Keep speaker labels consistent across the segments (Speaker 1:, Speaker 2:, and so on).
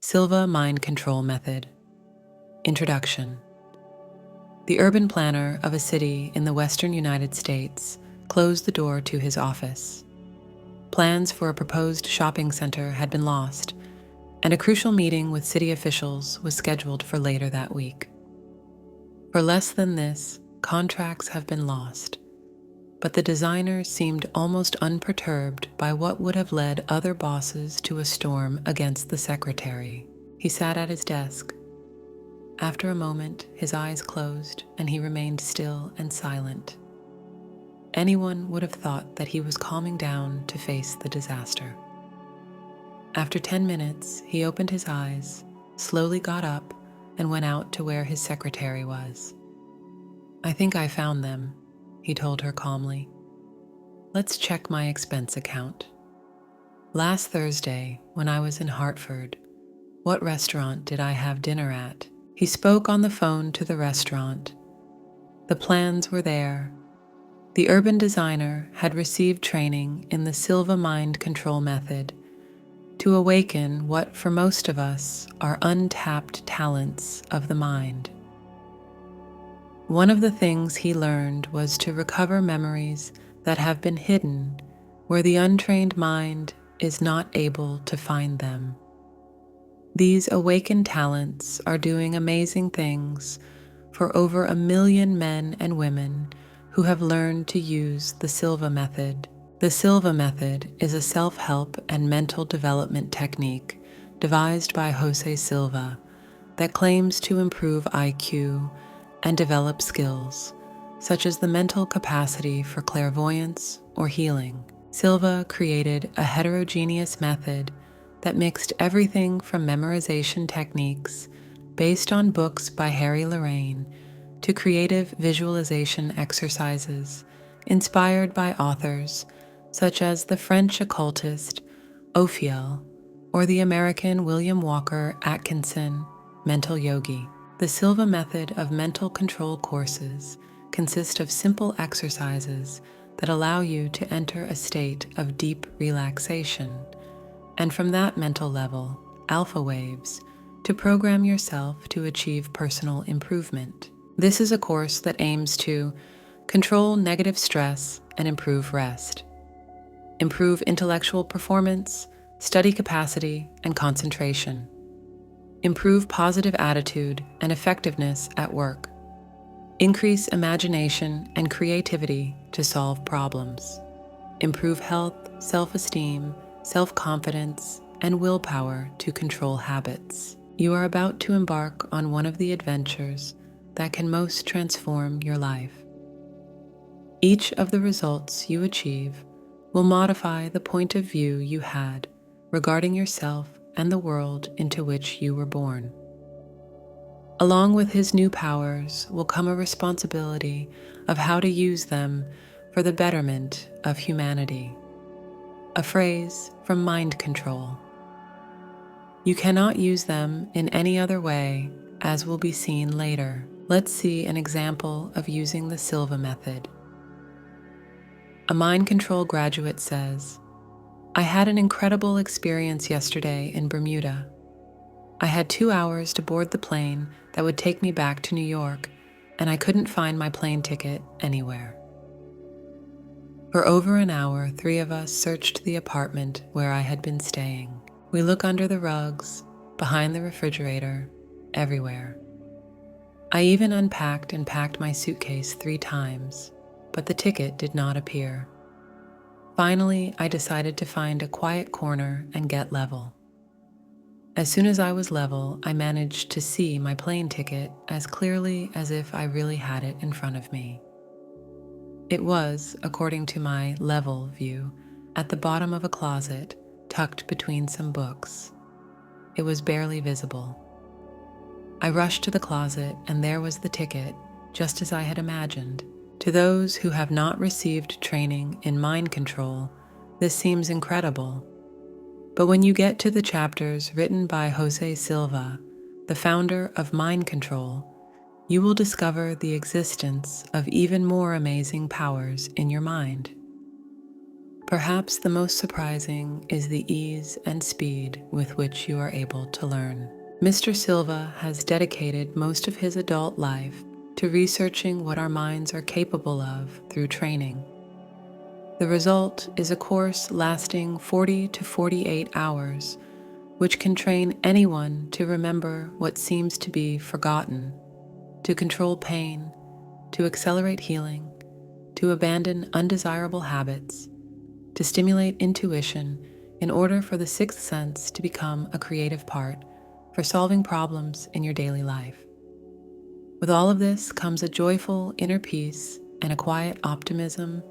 Speaker 1: Silva Mind Control Method. Introduction. The urban planner of a city in the western United States closed the door to his office. Plans for a proposed shopping center had been lost, and a crucial meeting with city officials was scheduled for later that week. For less than this, contracts have been lost, but the designer seemed almost unperturbed by what would have led other bosses to a storm against the secretary. He sat at his desk. After a moment, his eyes closed and he remained still and silent. Anyone would have thought that he was calming down to face the disaster. After 10 minutes, he opened his eyes, slowly got up, and went out to where his secretary was. "I think I found them," he told her calmly. "Let's check my expense account. Last Thursday, when I was in Hartford, what restaurant did I have dinner at?" He spoke on the phone to the restaurant. The plans were there. The urban designer had received training in the Silva Mind Control Method to awaken what for most of us are untapped talents of the mind. One of the things he learned was to recover memories that have been hidden where the untrained mind is not able to find them. These awakened talents are doing amazing things for over 1 million men and women who have learned to use the Silva Method. The Silva Method is a self-help and mental development technique devised by José Silva that claims to improve IQ and develop skills, such as the mental capacity for clairvoyance or healing. Silva created a heterogeneous method that mixed everything from memorization techniques based on books by Harry Lorraine to creative visualization exercises inspired by authors such as the French occultist Ophiel or the American William Walker Atkinson mental yogi. The Silva method of mental control courses consist of simple exercises that allow you to enter a state of deep relaxation, and from that mental level, alpha waves, to program yourself to achieve personal improvement. This is a course that aims to control negative stress and improve rest, improve intellectual performance, study capacity, and concentration, improve positive attitude and effectiveness at work, increase imagination and creativity to solve problems, improve health, self-esteem, self-confidence, and willpower to control habits. You are about to embark on one of the adventures that can most transform your life. Each of the results you achieve will modify the point of view you had regarding yourself and the world into which you were born. Along with his new powers will come a responsibility of how to use them for the betterment of humanity. A phrase from Mind Control. You cannot use them in any other way, as will be seen later. Let's see an example of using the Silva method. A mind control graduate says, "I had an incredible experience yesterday in Bermuda. I had 2 hours to board the plane that would take me back to New York, and I couldn't find my plane ticket anywhere. For over an hour, 3 of us searched the apartment where I had been staying. We look under the rugs, behind the refrigerator, everywhere. I even unpacked and packed my suitcase 3 times, but the ticket did not appear. Finally, I decided to find a quiet corner and get level. As soon as I was level, I managed to see my plane ticket as clearly as if I really had it in front of me. It was, according to my level view, at the bottom of a closet, tucked between some books. It was barely visible. I rushed to the closet, and there was the ticket, just as I had imagined. To those who have not received training in mind control, this seems incredible. But when you get to the chapters written by José Silva, the founder of mind control, you will discover the existence of even more amazing powers in your mind. Perhaps the most surprising is the ease and speed with which you are able to learn. Mr. Silva has dedicated most of his adult life to researching what our minds are capable of through training. The result is a course lasting 40 to 48 hours, which can train anyone to remember what seems to be forgotten, to control pain, to accelerate healing, to abandon undesirable habits, to stimulate intuition in order for the sixth sense to become a creative part for solving problems in your daily life. With all of this comes a joyful inner peace and a quiet optimism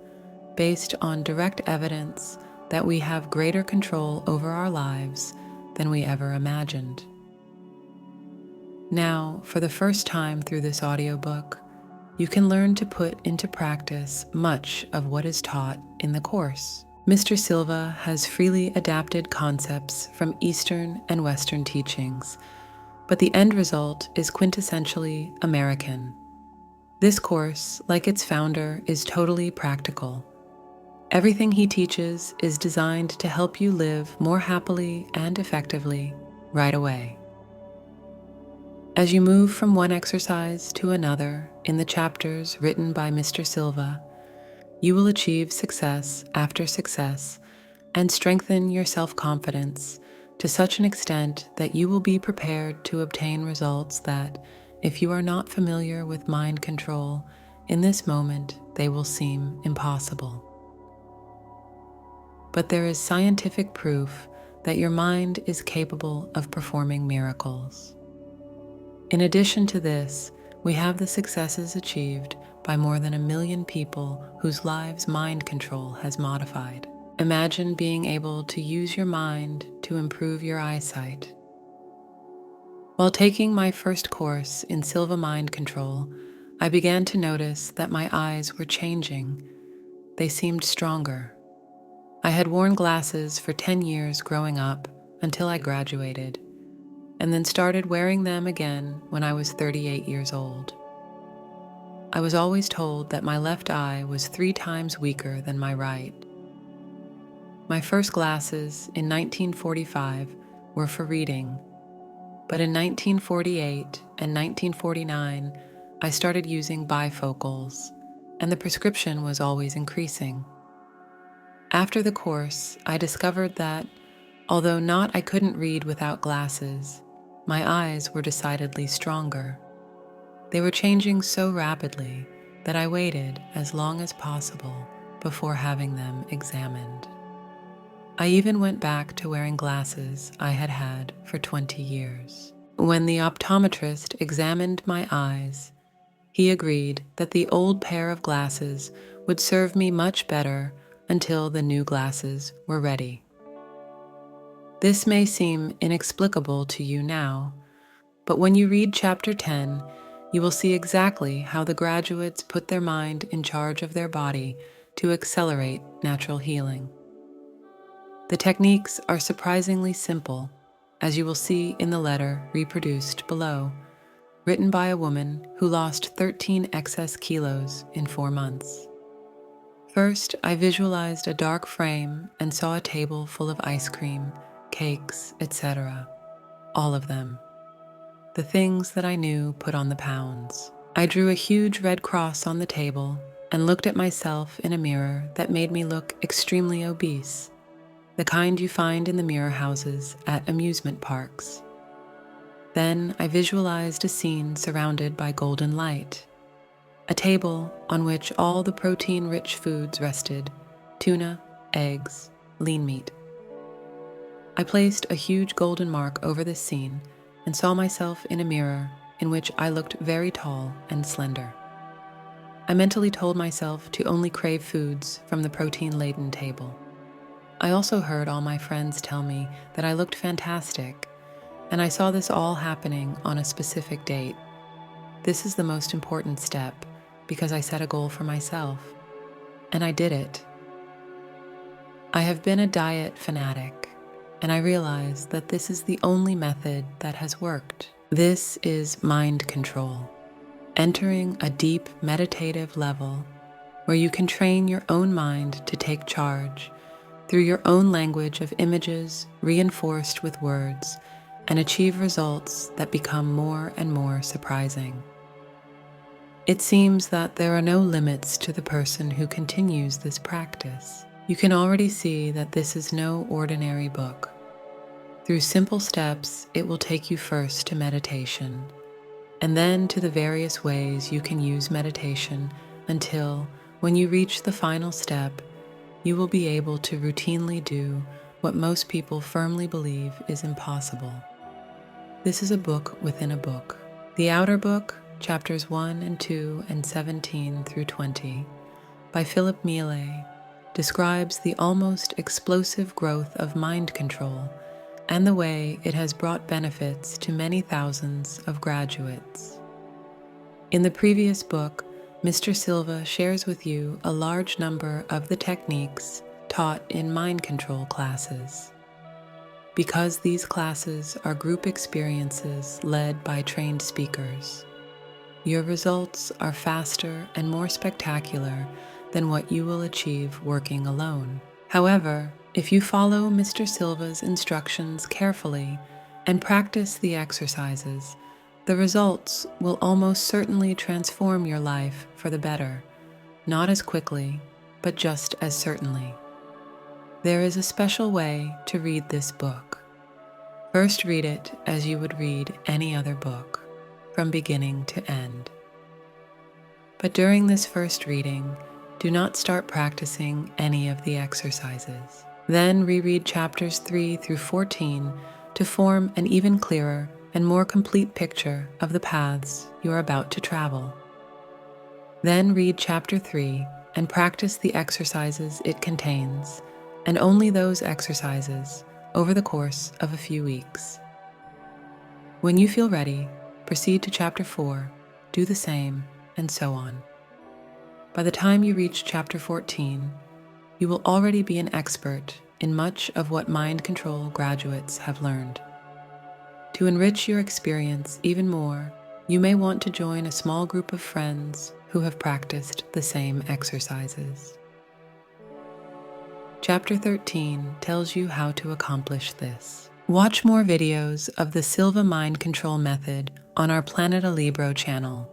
Speaker 1: based on direct evidence that we have greater control over our lives than we ever imagined. Now, for the first time through this audiobook, you can learn to put into practice much of what is taught in the course. Mr. Silva has freely adapted concepts from Eastern and Western teachings, but the end result is quintessentially American. This course, like its founder, is totally practical. Everything he teaches is designed to help you live more happily and effectively right away. As you move from one exercise to another in the chapters written by Mr. Silva, you will achieve success after success and strengthen your self-confidence to such an extent that you will be prepared to obtain results that, if you are not familiar with mind control, in this moment they will seem impossible. But there is scientific proof that your mind is capable of performing miracles. In addition to this, we have the successes achieved by more than 1 million people whose lives mind control has modified. Imagine being able to use your mind to improve your eyesight. While taking my first course in Silva Mind Control, I began to notice that my eyes were changing. They seemed stronger. I had worn glasses for 10 years growing up until I graduated, and then started wearing them again when I was 38 years old. I was always told that my left eye was 3 times weaker than my right. My first glasses in 1945 were for reading, but in 1948 and 1949 I started using bifocals, and the prescription was always increasing. After the course, I discovered that, although not I couldn't read without glasses, my eyes were decidedly stronger. They were changing so rapidly that I waited as long as possible before having them examined. I even went back to wearing glasses I had had for 20 years. When the optometrist examined my eyes, he agreed that the old pair of glasses would serve me much better until the new glasses were ready. This may seem inexplicable to you now, but when you read Chapter 10, you will see exactly how the graduates put their mind in charge of their body to accelerate natural healing. The techniques are surprisingly simple, as you will see in the letter reproduced below, written by a woman who lost 13 excess kilos in 4 months. First, I visualized a dark frame and saw a table full of ice cream, cakes, etc. All of them. The things that I knew put on the pounds. I drew a huge red cross on the table and looked at myself in a mirror that made me look extremely obese, the kind you find in the mirror houses at amusement parks. Then I visualized a scene surrounded by golden light, a table on which all the protein-rich foods rested: tuna, eggs, lean meat. I placed a huge golden mark over this scene and saw myself in a mirror in which I looked very tall and slender. I mentally told myself to only crave foods from the protein-laden table. I also heard all my friends tell me that I looked fantastic, and I saw this all happening on a specific date. This is the most important step because I set a goal for myself, and I did it. I have been a diet fanatic, and I realize that this is the only method that has worked. This is mind control, entering a deep meditative level where you can train your own mind to take charge through your own language of images reinforced with words, and achieve results that become more and more surprising. It seems that there are no limits to the person who continues this practice. You can already see that this is no ordinary book. Through simple steps, it will take you first to meditation, and then to the various ways you can use meditation until, when you reach the final step, you will be able to routinely do what most people firmly believe is impossible. This is a book within a book. The Outer Book, chapters 1 and 2 and 17 through 20, by Philip Mealy, describes the almost explosive growth of mind control and the way it has brought benefits to many thousands of graduates. In the previous book, Mr. Silva shares with you a large number of the techniques taught in mind control classes. Because these classes are group experiences led by trained speakers, your results are faster and more spectacular than what you will achieve working alone. However, if you follow Mr. Silva's instructions carefully and practice the exercises, the results will almost certainly transform your life for the better, not as quickly, but just as certainly. There is a special way to read this book. First, read it as you would read any other book, from beginning to end. But during this first reading, do not start practicing any of the exercises. Then reread chapters 3 through 14 to form an even clearer and more complete picture of the paths you are about to travel. Then read chapter 3 and practice the exercises it contains, and only those exercises, over the course of a few weeks. When you feel ready, proceed to chapter 4, do the same, and so on. By the time you reach chapter 14, you will already be an expert in much of what mind control graduates have learned. To enrich your experience even more, you may want to join a small group of friends who have practiced the same exercises. Chapter 13 tells you how to accomplish this. Watch more videos of the Silva Mind Control Method on our Planeta Libro channel.